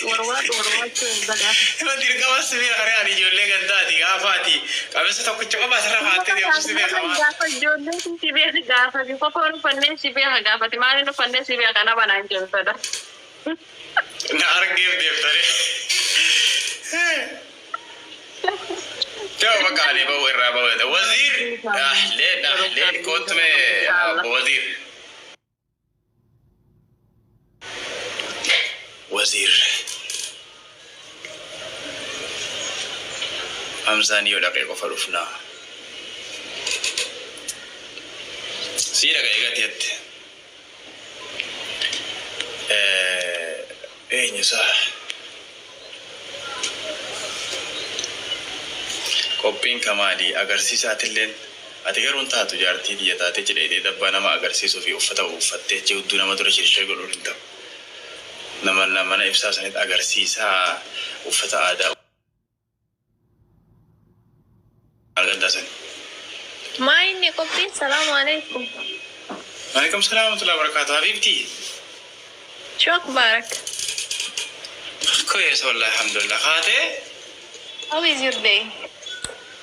ما تلقى بس في غرياني جولي قداتي قافاتي قبل ستوكل شقة بس رفعتي دي بس في خمان جولي قافاتي فكون فنن سبيها قافاتي ما لنا فنن سبيها كنا بنانجل فدا نهار كيف دي بتاري جو بقالي بوي الرابع وزير أهلين كنت وزير وزير أمزاني ودقيقة فروفنا سيرة قيقة إيه نساء قبين كمالي أغرسيسات اللين أتكرون تاتو جارتي دي تاتي جليدي دبانا ما أغرسيسو في أفتا وفتة جودونا مدرش الشغل ورنتم نما إفساسا نت أغرسيسا وفتا آداء أغداسا ما إني قبين السلام عليكم وعليكم السلام ورحمة الله وبركاته حبيبتي شو أخبارك؟ كويس والله الحمد لله خاتي How is your day?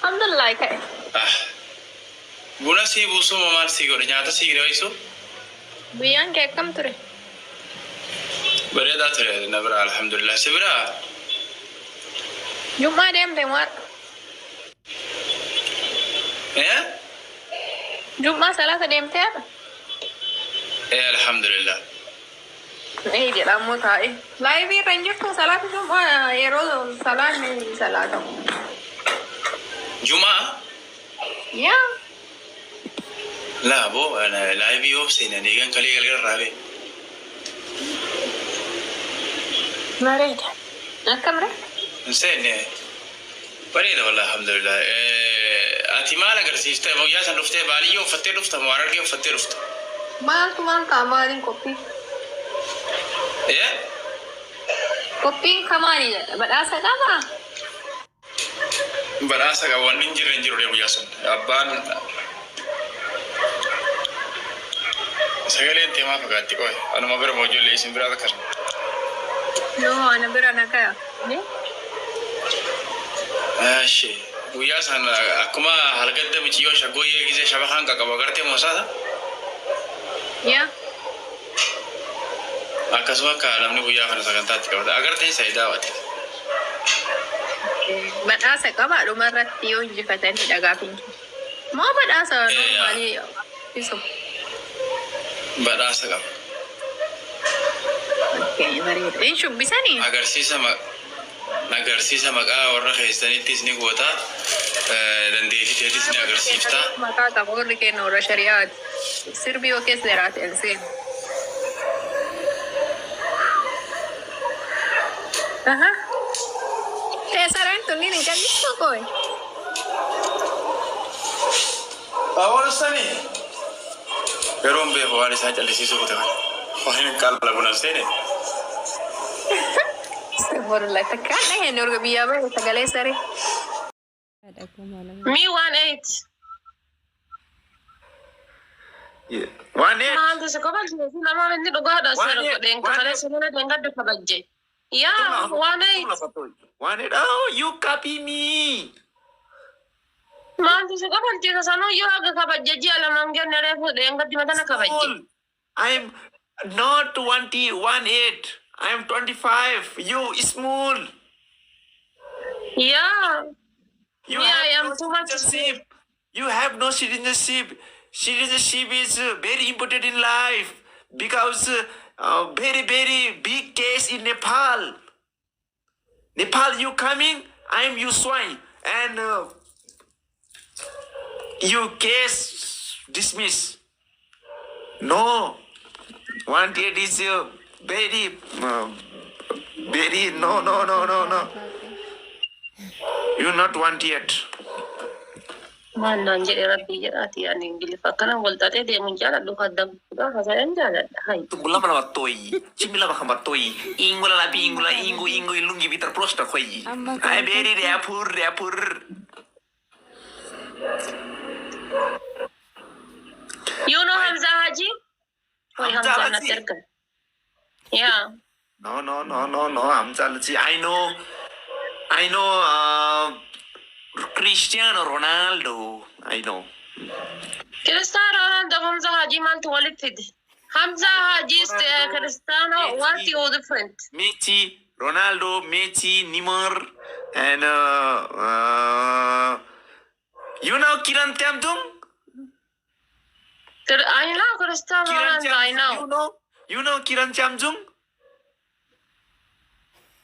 الحمد لله كيف؟ بونا سيبو سو ممال سيغو نياتا سيغو يسو بيان كيف كم تري؟ بريدا تري نبرا الحمد لله سبرا جمعة ديم ديمار ايه جمعة ثلاثة ديم تيار ايه الحمد لله إيه جل مو تاي لا يبي رنجك صلاة جمعة يرو صلاة من صلاة جمعة يا لا بو انا لا يبي يوبسين انا كان كلي غير رابي ما ريت الكاميرا نسيني بريدة والله الحمد لله أنتي ما لقى رسيستة مو ياسن رفته بالي يوم فتى رفته موارد يوم فتى رفته ما كمان كمالين كوبي إيه كوبي كمالين بدأسا كما براسا كوان نينجر ريو ياسن أبان سهل أنت ما فكرتي كوي أنا ما بره موجود لي اسم برا ذكر نو أنا برانا كيا شيء وياسن أكما هالقدر متيو شقوي كذا شبهان كباغرتي موسادا يا أكاسوا كلامني ويا خنا سكنتات كذا أغرتي سيدا واتي بدأسا كما لو مرة تيو جفتني دعابين ما بدأسا نورمالي يسوع براسا كم اوكي مريض إيش بيساني agarsiisa maqaa warra keessanittis ni goota dandeetiteetis ni agarsiifta maqaa qabuurri kennu warra shari'aati sirbi yoo keessa jiraate enseen teessaraan tunniin hin callistu koy awarsani yeroon beeku waan isaa callisiisuu kute waan hin qalbu nafseene Astagfirullah, takkan eh nurga biya ba ta gale sare. Me 18. Yeah. 18. Ma da sako ba ji na ma ni dogo da sare ko den ka kale sare na den gadda ka bajje. Ya, 18. 18. Oh, you copy me. Ma da sako ba ji ka sano yo aga ka bajje ji ala mangen ne refu den gadda mata na ka bajje. I am not 18. I am 25. You small. Yeah. You I am no too much citizenship. You have no citizenship. Citizenship is very important in life because very big case in Nepal. Nepal, you coming? I am you swine and you case dismiss. No, 1 is very no. You not want yet. Man nanjere rabbi jati ani ngili fakana voltate de mun jala do kadam da hasayan jala hai Tunggulah mana watoi, cimila bakal watoi, ingula labi ingula ingu ilungi bitar prosta koi. I very rapur. You know Hamza Haji? Why Hamza Naterka? Yeah. No. I know. Cristiano Ronaldo. I know. Cristiano Ronaldo Hamza Haji man to wallet fit. Hamza Haji is Cristiano. What you different? Messi, Ronaldo, Messi, Neymar, and you know Kiran Tamdung? I know Cristiano Kiran Ronaldo. I know. You know Kiran Chamjung?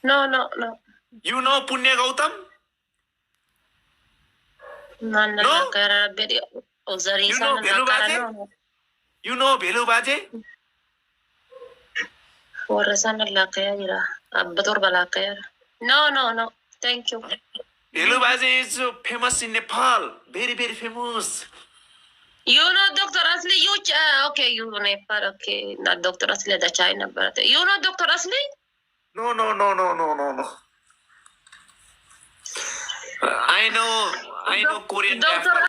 No. You know Punya Gautam? No. Very Ozari You know Belu Baje? You know Belu Baje? Warasan la kaya jira. Abbator bala kaya. No. Thank you. Belu Baje is famous in Nepal. Very famous. You know Dr. Asli, okay, you know Nepal, okay. Not Dr. Asli, the China, but you know Dr. Asli? No. I know Korean Dr. rapper.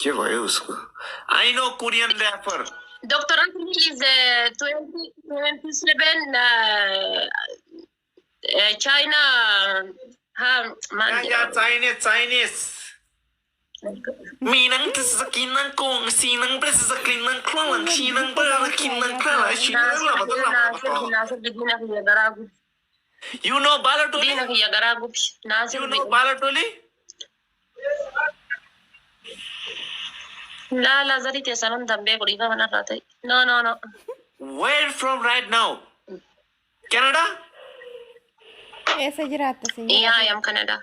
क्या भयो उसको? I know Korean rapper. Dr. Asli is 27 China. Chinese. Minang tsakinang kong sinang tsakinang klang sinang kinang klang You know Balatoli? You know Balatoli? La zari te sanon dambe kuri ka mana ratai. No. Where from right now? Canada? ऐसे जराता से Yeah, I am Canada.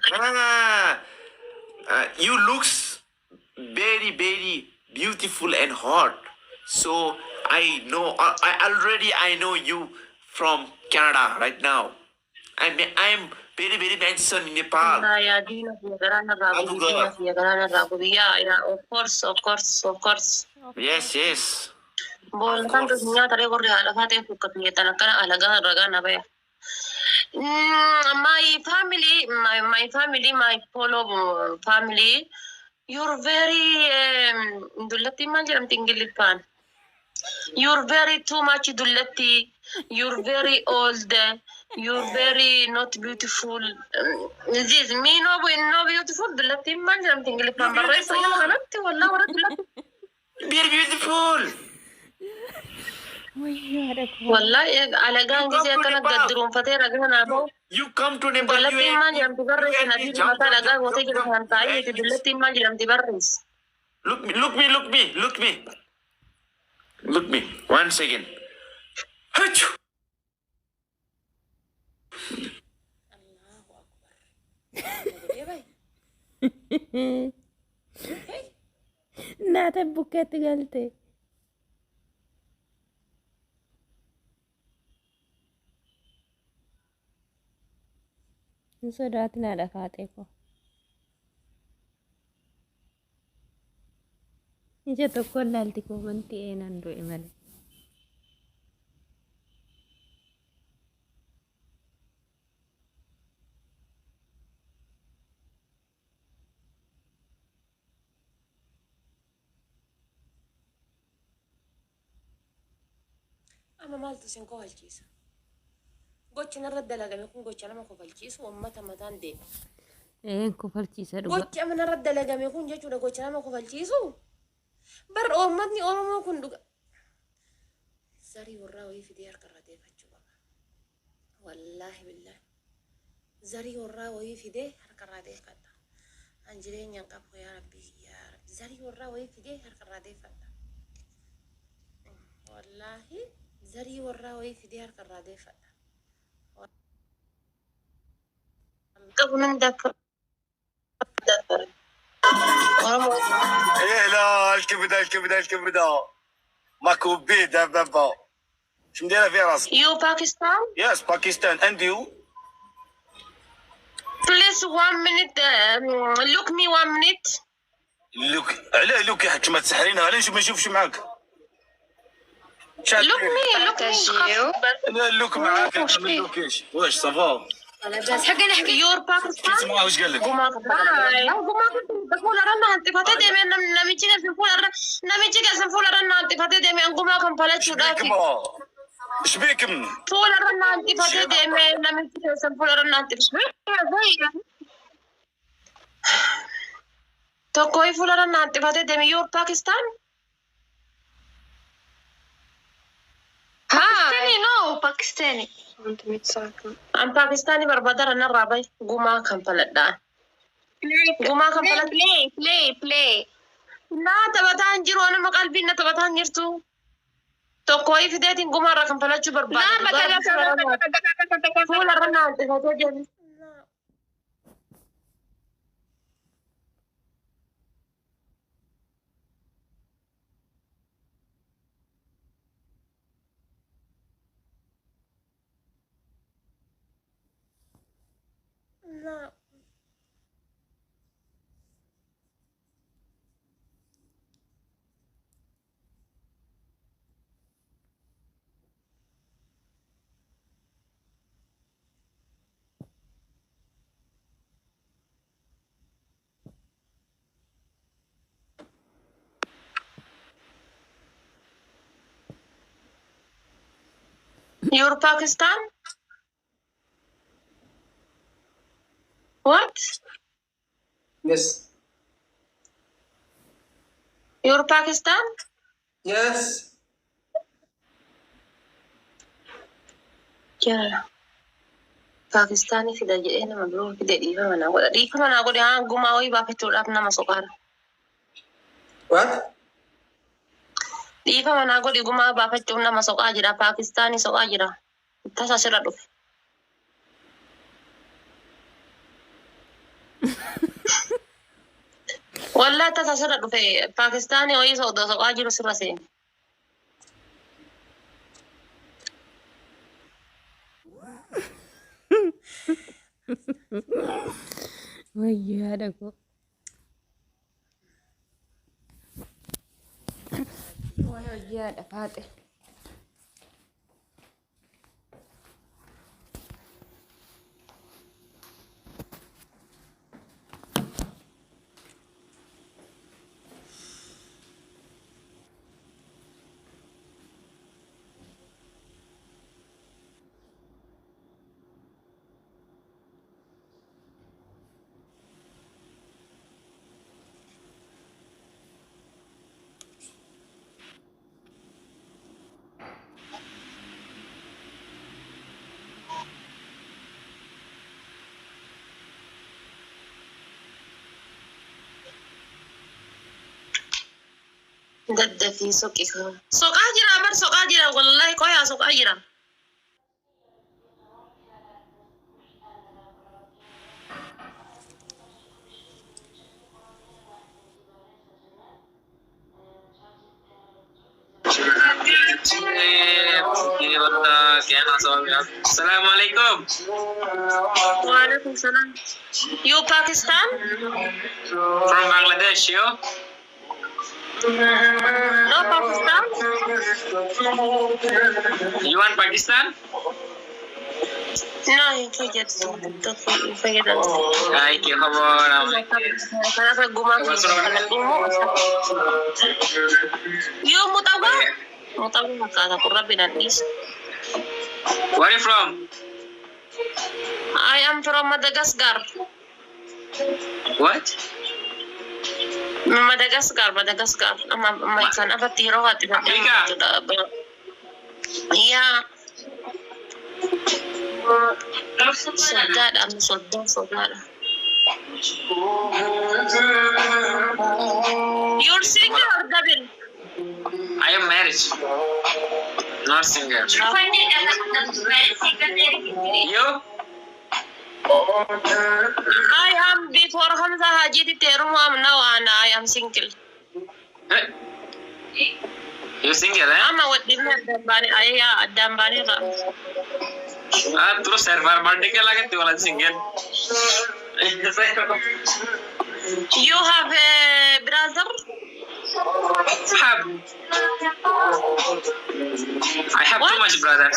You looks very beautiful and hot. So I know you from Canada right now. I'm very handsome in Nepal. Yeah, of course. Yes. Bol kan tu dunia tadi kau rehat apa teh bukan niat anak kan alaga raga napa ya? My family, my Polo family, you're very dulati manjaram tinggilipan. You're very too much dulati. You're very old. You're very not beautiful. This me no beautiful. Dulati manjaram tinggilipan. Barre saya ganati wallah wara dulati. Very beautiful. Wallah alaga angise kana gadrum fateh raga nabo. You come to Nepal. Dulati manjaram tibarres nadi mata alaga wote kita hantai itu dulati manjaram tibarres. Look me. 1 second. Achoo. ना ते बुकेत गलते सोडात ना रखाते को नीचे तो कोल लालती को बनती है नंदो email Ama maaltu sin kofalchiisa. Gochi narra dalagame kun gocha nama kofalchiisu ummata mataan deema. को फलचीसा दुआ Gochi ama narra dalagame kun jechuudha gocha nama kofalchiisu. Bar uummatni Oromoo kun dhuga. Zarii warraa wayii fidee harkarraa deeffachuu qaba. Wallaahi billahi. Zarii warraa wayii fidee harkarraa deeffadha. An jireenyaan qabu yaa Rabbi. Zarii warraa wayii fidee harkarraa deeffadha. Wallaahi. زري ورا وي في ديار كرادي فدا قبل ذاك ايه لا الكبده ماكو بيدا بابا شو مديره في راسك You Pakistan? يس باكستان and you Please 1 minute look me 1 minute لوك علاه لوك حتى ما تسحرينا علاش ما نشوفش معاك look me لا لوك معاك ما لوكيش واش صافا بس حقنا نحكي يور باكستان اسمها وش قال لك؟ قوما تقول رنا انت فتي ديمي نميجي سنفول رنا انت فتي ديمي قوما كم فلتشو دافي ايش بيكم؟ فول رنا انت فتي ديمي نميجي سنفول رنا انت تو کوئی فول رنا انت فتي ديمي يور باكستان باكستاني نو باكستاني ام باكستاني بربادر انا رابي قوما كم فلت قوما كم فلت بلاي لا تبتان جيرو انا مقلبي ان تبتان جرتو تو کوئی فديتين قوما رقم فلتشو بربادر فول رنا انت فتي ديمي لا You're Pakistan? What? Yes. You're Pakistan? Yes. Yeah. Pakistani fida jedhee nama biroo fide dhiifama naa godha. Dhiifama naa godhe haa gumaa wayii baafachuudhaaf nama soqaara. What? Dhiifama naa godhe gumaa baafachuuf nama soqaa jira. Pakistaanii soqaa jira. Tasa asirra dhufe. Wallaa tasa asirra dhufe. Pakistaanii wayii soqaa jiru sirra seene. Wayyo haadha koo. Wayyo haadha faate. Dadda fi soqi ka. Soqaa jira bar soqaa jira wallahi qoyaa soqaa jira. Assalamualaikum. Waalaikum salam. You Pakistan? From Bangladesh, you? No Pakistan? You want Pakistan? No, you forget. Forget that. Ay, qué favor. Kenapa guma You mutawa? Mutawa kata kurabin at least. Where are you from? I am from Madagascar. What? Madagascar. My son, apa tiro hati Afrika? Iya. Soldad, I'm soldad. You're single or double? I am married. Not single. You? I am before Hamza Haji di Terumam now and I am single. You single, eh? I'm what didn't Dambani. I Dambani. Terus server birthday ke lagi tuh kalau single. You have a brother? I have too much brother.